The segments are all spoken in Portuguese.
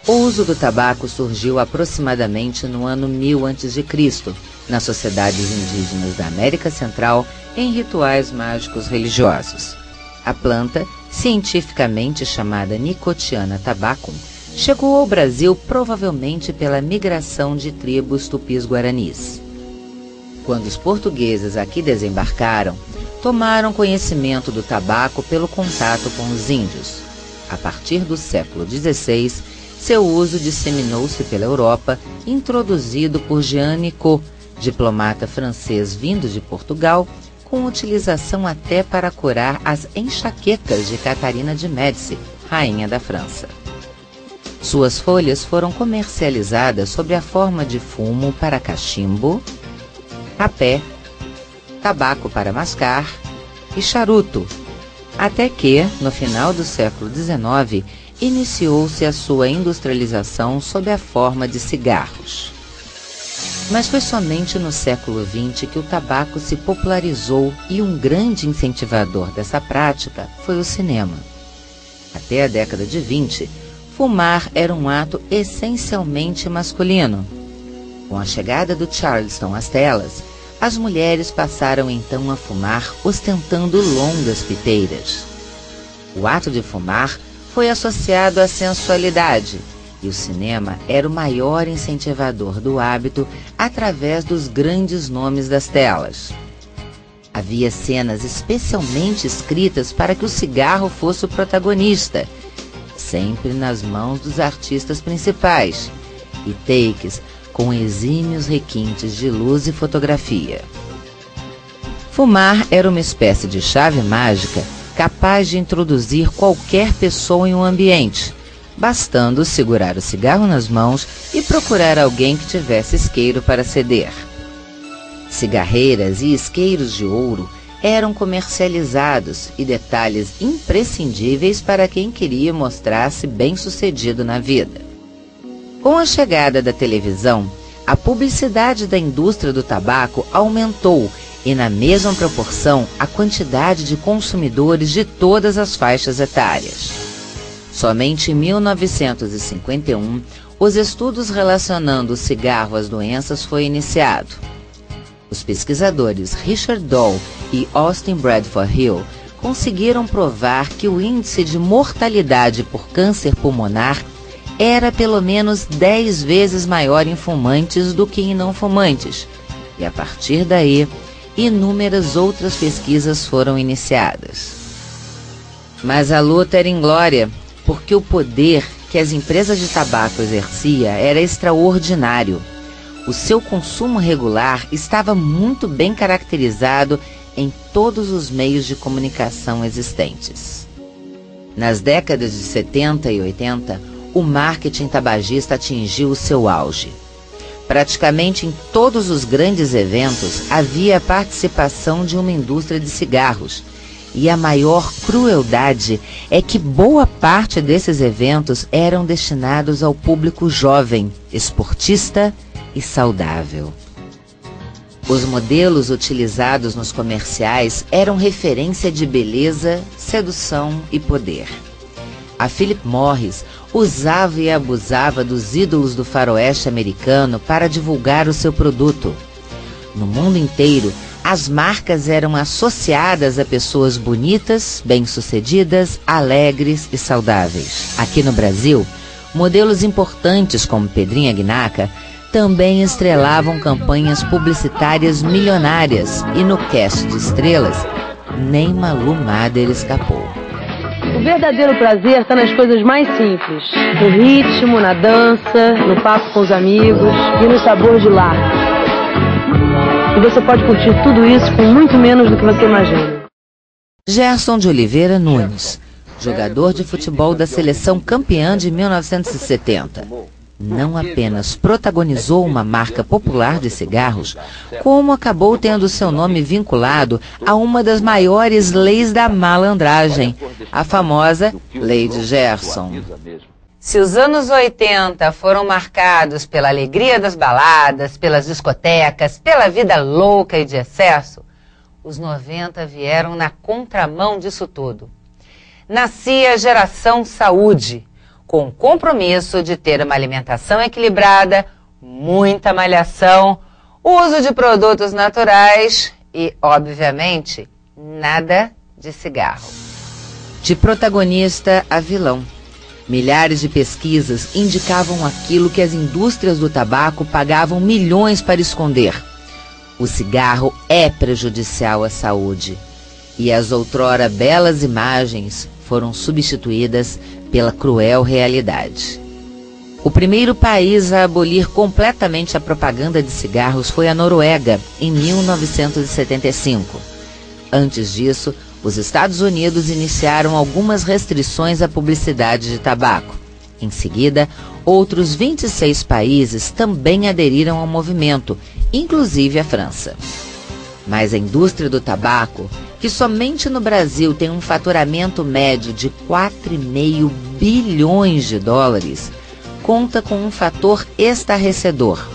O uso do tabaco surgiu aproximadamente no ano 1000 a.C., nas sociedades indígenas da América Central, em rituais mágicos religiosos. A planta, cientificamente chamada Nicotiana tabacum, chegou ao Brasil provavelmente pela migração de tribos tupis-guaranis. Quando os portugueses aqui desembarcaram, tomaram conhecimento do tabaco pelo contato com os índios. A partir do século XVI, seu uso disseminou-se pela Europa, introduzido por Jean Nicot, diplomata francês vindo de Portugal, com utilização até para curar as enxaquecas de Catarina de Médici, rainha da França. Suas folhas foram comercializadas sob a forma de fumo para cachimbo, rapé, tabaco para mascar e charuto, até que, no final do século XIX, iniciou-se a sua industrialização sob a forma de cigarros. Mas foi somente no século XX que o tabaco se popularizou e um grande incentivador dessa prática foi o cinema. Até a década de 20, fumar era um ato essencialmente masculino. Com a chegada do Charleston às telas, as mulheres passaram então a fumar ostentando longas piteiras. O ato de fumar foi associado à sensualidade, e o cinema era o maior incentivador do hábito através dos grandes nomes das telas. Havia cenas especialmente escritas para que o cigarro fosse o protagonista, sempre nas mãos dos artistas principais, e takes com exímios requintes de luz e fotografia. Fumar era uma espécie de chave mágica capaz de introduzir qualquer pessoa em um ambiente, bastando segurar o cigarro nas mãos e procurar alguém que tivesse isqueiro para acender. Cigarreiras e isqueiros de ouro eram comercializados e detalhes imprescindíveis para quem queria mostrar-se bem-sucedido na vida. Com a chegada da televisão, a publicidade da indústria do tabaco aumentou e, na mesma proporção, a quantidade de consumidores de todas as faixas etárias. Somente em 1951, os estudos relacionando o cigarro às doenças foi iniciado. Os pesquisadores Richard Doll e Austin Bradford Hill conseguiram provar que o índice de mortalidade por câncer pulmonar era pelo menos 10 vezes maior em fumantes do que em não fumantes, e a partir daí, inúmeras outras pesquisas foram iniciadas. Mas a luta era inglória, porque o poder que as empresas de tabaco exercia era extraordinário. O seu consumo regular estava muito bem caracterizado em todos os meios de comunicação existentes. Nas décadas de 70 e 80, o marketing tabagista atingiu o seu auge. Praticamente em todos os grandes eventos havia a participação de uma indústria de cigarros, e a maior crueldade é que boa parte desses eventos eram destinados ao público jovem, esportista e saudável. Os modelos utilizados nos comerciais eram referência de beleza, sedução e poder. A Philip Morris usava e abusava dos ídolos do faroeste americano para divulgar o seu produto. No mundo inteiro, as marcas eram associadas a pessoas bonitas, bem-sucedidas, alegres e saudáveis. Aqui no Brasil, modelos importantes como Pedrinha Guinaca também estrelavam campanhas publicitárias milionárias, e no cast de estrelas, nem Malu Mader escapou. O verdadeiro prazer está nas coisas mais simples, no ritmo, na dança, no papo com os amigos e no sabor de lá. E você pode curtir tudo isso com muito menos do que você imagina. Gerson de Oliveira Nunes, jogador de futebol da seleção campeã de 1970. Não apenas protagonizou uma marca popular de cigarros, como acabou tendo seu nome vinculado a uma das maiores leis da malandragem, a famosa Lei de Gerson. Se os anos 80 foram marcados pela alegria das baladas, pelas discotecas, pela vida louca e de excesso, os 90 vieram na contramão disso tudo. Nascia a geração saúde, com o compromisso de ter uma alimentação equilibrada, muita malhação, uso de produtos naturais e, obviamente, nada de cigarro. De protagonista a vilão, milhares de pesquisas indicavam aquilo que as indústrias do tabaco pagavam milhões para esconder. O cigarro é prejudicial à saúde, e as outrora belas imagens foram substituídas pela cruel realidade. O primeiro país a abolir completamente a propaganda de cigarros foi a Noruega, em 1975. Antes disso, os Estados Unidos iniciaram algumas restrições à publicidade de tabaco. Em seguida, outros 26 países também aderiram ao movimento, inclusive a França. Mas a indústria do tabaco, que somente no Brasil tem um faturamento médio de 4,5 bilhões de dólares, conta com um fator estarrecedor.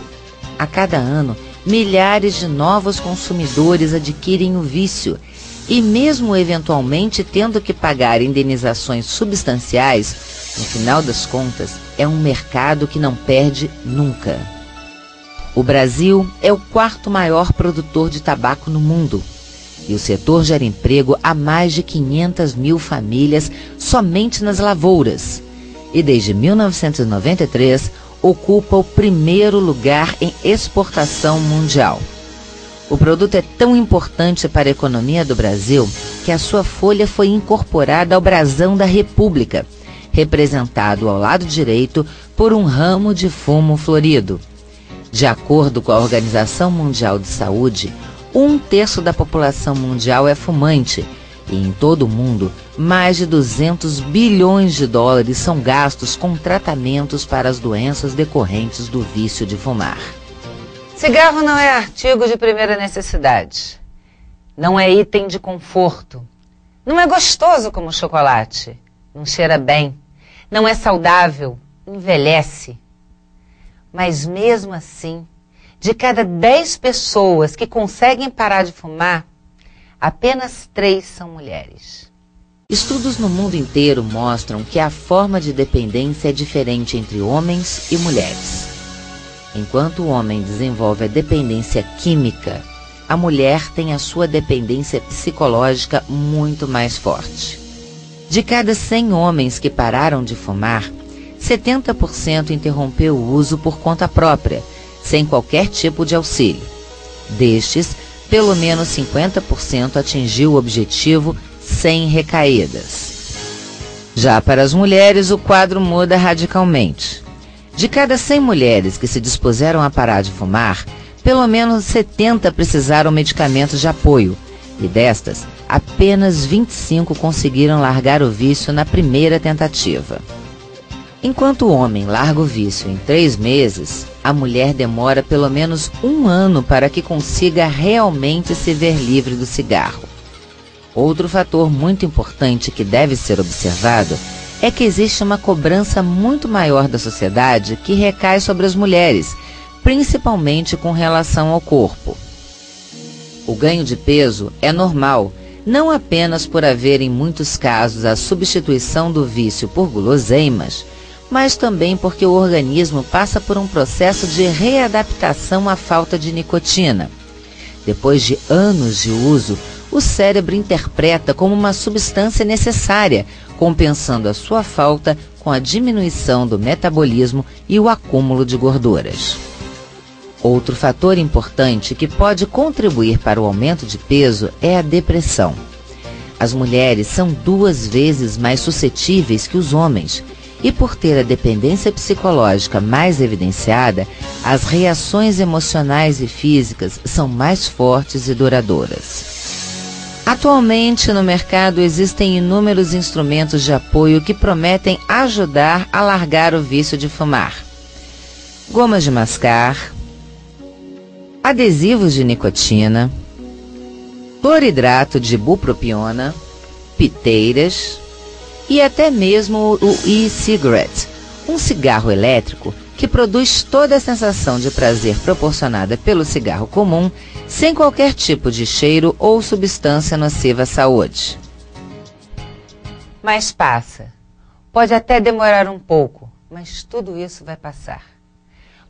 A cada ano, milhares de novos consumidores adquirem o vício e, mesmo eventualmente tendo que pagar indenizações substanciais, no final das contas, é um mercado que não perde nunca. O Brasil é o quarto maior produtor de tabaco no mundo e o setor gera emprego a mais de 500 mil famílias somente nas lavouras. E desde 1993 ocupa o primeiro lugar em exportação mundial. O produto é tão importante para a economia do Brasil que a sua folha foi incorporada ao brasão da República, representado ao lado direito por um ramo de fumo florido. De acordo com a Organização Mundial de Saúde, 1/3 da população mundial é fumante e em todo o mundo, mais de 200 bilhões de dólares são gastos com tratamentos para as doenças decorrentes do vício de fumar. Cigarro não é artigo de primeira necessidade. Não é item de conforto. Não é gostoso como chocolate. Não cheira bem. Não é saudável. Envelhece. Mas mesmo assim, de cada 10 pessoas que conseguem parar de fumar, apenas 3 são mulheres. Estudos no mundo inteiro mostram que a forma de dependência é diferente entre homens e mulheres. Enquanto o homem desenvolve a dependência química, a mulher tem a sua dependência psicológica muito mais forte. De cada 100 homens que pararam de fumar, 70% interrompeu o uso por conta própria, sem qualquer tipo de auxílio. Destes, pelo menos 50% atingiu o objetivo sem recaídas. Já para as mulheres, o quadro muda radicalmente. De cada 100 mulheres que se dispuseram a parar de fumar, pelo menos 70 precisaram medicamentos de apoio, e destas, apenas 25 conseguiram largar o vício na primeira tentativa. Enquanto o homem larga o vício em 3 meses, a mulher demora pelo menos 1 ano para que consiga realmente se ver livre do cigarro. Outro fator muito importante que deve ser observado é que existe uma cobrança muito maior da sociedade que recai sobre as mulheres, principalmente com relação ao corpo. O ganho de peso é normal, não apenas por haver em muitos casos a substituição do vício por guloseimas, mas também porque o organismo passa por um processo de readaptação à falta de nicotina. Depois de anos de uso, o cérebro interpreta como uma substância necessária, compensando a sua falta com a diminuição do metabolismo e o acúmulo de gorduras. Outro fator importante que pode contribuir para o aumento de peso é a depressão. As mulheres são 2 vezes mais suscetíveis que os homens, e por ter a dependência psicológica mais evidenciada, as reações emocionais e físicas são mais fortes e duradouras. Atualmente, no mercado existem inúmeros instrumentos de apoio que prometem ajudar a largar o vício de fumar. Gomas de mascar, adesivos de nicotina, cloridrato de bupropiona, piteiras e até mesmo o e-cigarette, um cigarro elétrico que produz toda a sensação de prazer proporcionada pelo cigarro comum, sem qualquer tipo de cheiro ou substância nociva à saúde. Mas passa. Pode até demorar um pouco, mas tudo isso vai passar.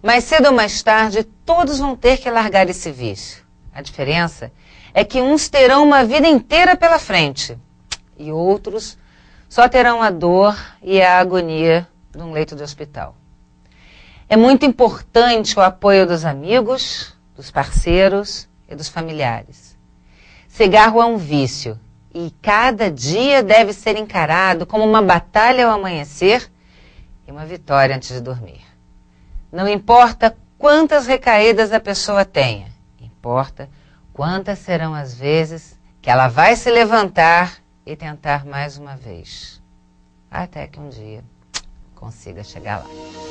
Mais cedo ou mais tarde, todos vão ter que largar esse vício. A diferença é que uns terão uma vida inteira pela frente e outros só terão a dor e a agonia de um leito de hospital. É muito importante o apoio dos amigos, dos parceiros e dos familiares. Cigarro é um vício e cada dia deve ser encarado como uma batalha ao amanhecer e uma vitória antes de dormir. Não importa quantas recaídas a pessoa tenha, importa quantas serão as vezes que ela vai se levantar e tentar mais uma vez, até que um dia consiga chegar lá.